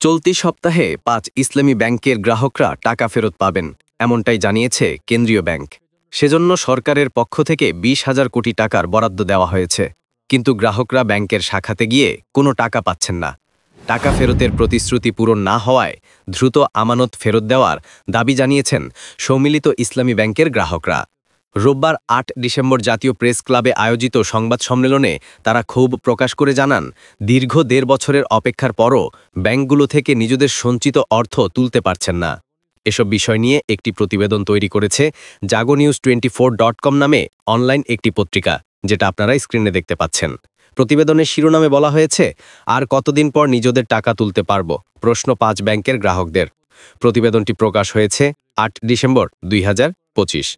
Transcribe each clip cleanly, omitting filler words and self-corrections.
চলতি সপ্তাহে ৫ ইসলামী ব্যাংকের গ্রাহকরা টাকা ফেরত পাবেন, এমনটাই জানিয়েছে কেন্দ্রীয় ব্যাংক। সেজন্য সরকারের পক্ষ থেকে ২০,০০০ কোটি টাকার বরাদ্দ দেওয়া হয়েছে। কিন্তু গ্রাহকরা ব্যাংকের শাখাতে গিয়ে কোনো টাকা পাচ্ছেন না। টাকা ফেরতের প্রতিশ্রুতি পূরণ না হওয়ায় দ্রুত আমানত ফেরত দেওয়ার দাবি জানিয়েছেন সম্মিলিত ইসলামী ব্যাংকের গ্রাহকরা। রোববার ৮ ডিসেম্বর জাতীয় প্রেস ক্লাবে আয়োজিত সংবাদ সম্মেলনে তারা ক্ষোভ প্রকাশ করে জানান, দীর্ঘ ১.৫ বছরের অপেক্ষার পরও ব্যাংকগুলো থেকে নিজেদের সঞ্চিত অর্থ তুলতে পারছেন না। এসব বিষয় নিয়ে একটি প্রতিবেদন তৈরি করেছে jagonews24.com নামে অনলাইন একটি পত্রিকা, যেটা আপনারা স্ক্রিনে দেখতে পাচ্ছেন। প্রতিবেদনের শিরোনামে বলা হয়েছে, আর কতদিন পর নিজেদের টাকা তুলতে পারব, প্রশ্ন ৫ ব্যাংকের গ্রাহকদের। প্রতিবেদনটি প্রকাশ হয়েছে ৮ ডিসেম্বর ২০২৫।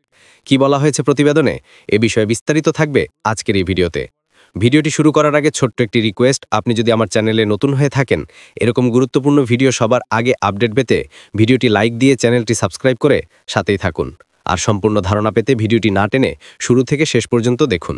কি বলা হয়েছে প্রতিবেদনে, এ বিষয়ে বিস্তারিত থাকবে আজকের এই ভিডিওতে। ভিডিওটি শুরু করার আগে ছোট্ট একটি রিকোয়েস্ট, আপনি যদি আমার চ্যানেলে নতুন হয়ে থাকেন, এরকম গুরুত্বপূর্ণ ভিডিও সবার আগে আপডেট পেতে ভিডিওটি লাইক দিয়ে চ্যানেলটি সাবস্ক্রাইব করে সাথেই থাকুন। আর সম্পূর্ণ ধারণা পেতে ভিডিওটি না টেনে শুরু থেকে শেষ পর্যন্ত দেখুন।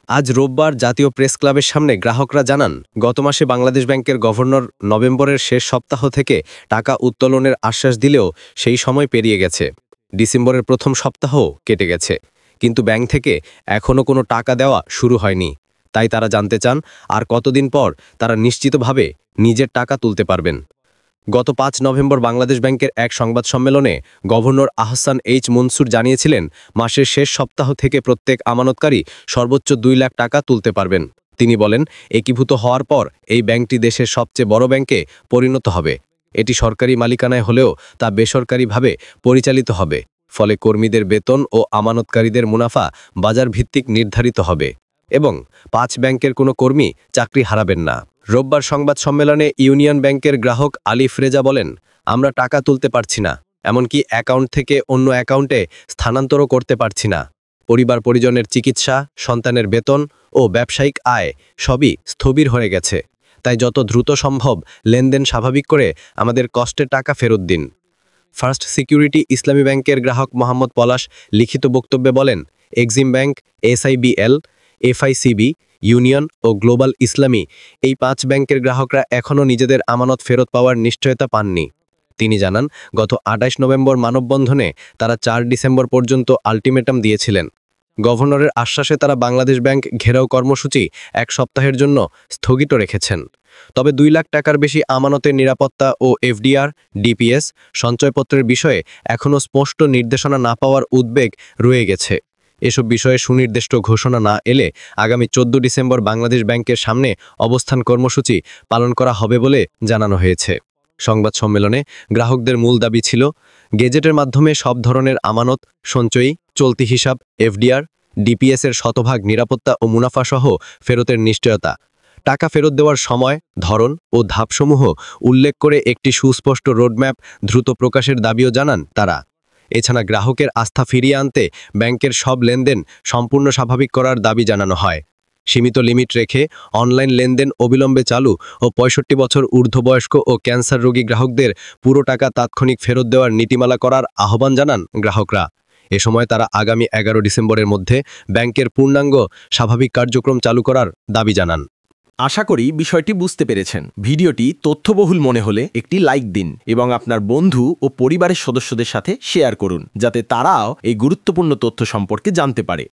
আজ রোববার জাতীয় প্রেস ক্লাবের সামনে গ্রাহকরা জানান, গত মাসে বাংলাদেশ ব্যাংকের গভর্নর নভেম্বরের শেষ সপ্তাহ থেকে টাকা উত্তোলনের আশ্বাস দিলেও সেই সময় পেরিয়ে গেছে। ডিসেম্বরের প্রথম সপ্তাহও কেটে গেছে, কিন্তু ব্যাংক থেকে এখনও কোনো টাকা দেওয়া শুরু হয়নি। তাই তারা জানতে চান, আর কতদিন পর তারা নিশ্চিতভাবে নিজের টাকা তুলতে পারবেন। গত ৫ নভেম্বর বাংলাদেশ ব্যাংকের এক সংবাদ সম্মেলনে গভর্নর আহসান এইচ মনসুর জানিয়েছিলেন, মাসের শেষ সপ্তাহ থেকে প্রত্যেক আমানতকারী সর্বোচ্চ ২ লাখ টাকা তুলতে পারবেন। তিনি বলেন, একীভূত হওয়ার পর এই ব্যাংকটি দেশের সবচেয়ে বড় ব্যাংকে পরিণত হবে। এটি সরকারি মালিকানায় হলেও তা বেসরকারিভাবে পরিচালিত হবে। ফলে কর্মীদের বেতন ও আমানতকারীদের মুনাফা বাজার ভিত্তিক নির্ধারিত হবে এবং ৫ ব্যাংকের কোনো কর্মী চাকরি হারাবেন না। রোববার সংবাদ সম্মেলনে ইউনিয়ন ব্যাংকের গ্রাহক আলিফ রেজা বলেন, আমরা টাকা তুলতে পারছি না, এমনকি অ্যাকাউন্ট থেকে অন্য অ্যাকাউন্টে স্থানান্তরও করতে পারছি না। পরিবার পরিজনের চিকিৎসা, সন্তানের বেতন ও ব্যবসায়িক আয় সবই স্থবির হয়ে গেছে। তাই যত দ্রুত সম্ভব লেনদেন স্বাভাবিক করে আমাদের কষ্টের টাকা ফেরত দিন। ফার্স্ট সিকিউরিটি ইসলামী ব্যাংকের গ্রাহক মোহাম্মদ পলাশ লিখিত বক্তব্যে বলেন, Exim bank, SIBL, FICB, union ও গ্লোবাল ইসলামী এই ৫ ব্যাংকের গ্রাহকরা এখনও নিজেদের আমানত ফেরত পাওয়ার নিশ্চয়তা পাননি। তিনি জানান, গত ২৮ নভেম্বর মানববন্ধনে তারা ৪ ডিসেম্বর পর্যন্ত আলটিমেটাম দিয়েছিলেন। গভর্নরের আশ্বাসে তারা বাংলাদেশ ব্যাংক ঘেরাও কর্মসূচি ১ সপ্তাহের জন্য স্থগিত রেখেছেন। তবে ২ লাখ টাকার বেশি আমানতের নিরাপত্তা ও FDR, DPS সঞ্চয়পত্রের বিষয়ে এখনও স্পষ্ট নির্দেশনা না পাওয়ার উদ্বেগ রয়ে গেছে। এসব বিষয়ে সুনির্দিষ্ট ঘোষণা না এলে আগামী ১৪ ডিসেম্বর বাংলাদেশ ব্যাংকের সামনে অবস্থান কর্মসূচি পালন করা হবে বলে জানানো হয়েছে। সংবাদ সম্মেলনে গ্রাহকদের মূল দাবি ছিল, গেজেটের মাধ্যমে সব ধরনের আমানত, সঞ্চয়ী, চলতি হিসাব, FDR, DPS এর শতভাগ নিরাপত্তা ও মুনাফাসহ ফেরতের নিশ্চয়তা। টাকা ফেরত দেওয়ার সময়, ধরন ও ধাপসমূহ উল্লেখ করে একটি সুস্পষ্ট রোডম্যাপ দ্রুত প্রকাশের দাবিও জানান তারা। এছাড়া গ্রাহকের আস্থা ফিরিয়ে আনতে ব্যাংকের সব লেনদেন সম্পূর্ণ স্বাভাবিক করার দাবি জানানো হয়। সীমিত লিমিট রেখে অনলাইন লেনদেন অবিলম্বে চালু ও ৬৫ বছর ঊর্ধ্ববয়স্ক ও ক্যান্সার রোগী গ্রাহকদের পুরো টাকা তাৎক্ষণিক ফেরত দেওয়ার নীতিমালা করার আহ্বান জানান গ্রাহকরা। এ সময় তারা আগামী ১১ ডিসেম্বরের মধ্যে ব্যাংকের পূর্ণাঙ্গ স্বাভাবিক কার্যক্রম চালু করার দাবি জানান। আশা করি বিষয়টি বুঝতে পেরেছেন। ভিডিওটি তথ্যবহুল মনে হলে একটি লাইক দিন এবং আপনার বন্ধু ও পরিবারের সদস্যদের সাথে শেয়ার করুন, যাতে তারাও এই গুরুত্বপূর্ণ তথ্য সম্পর্কে জানতে পারে।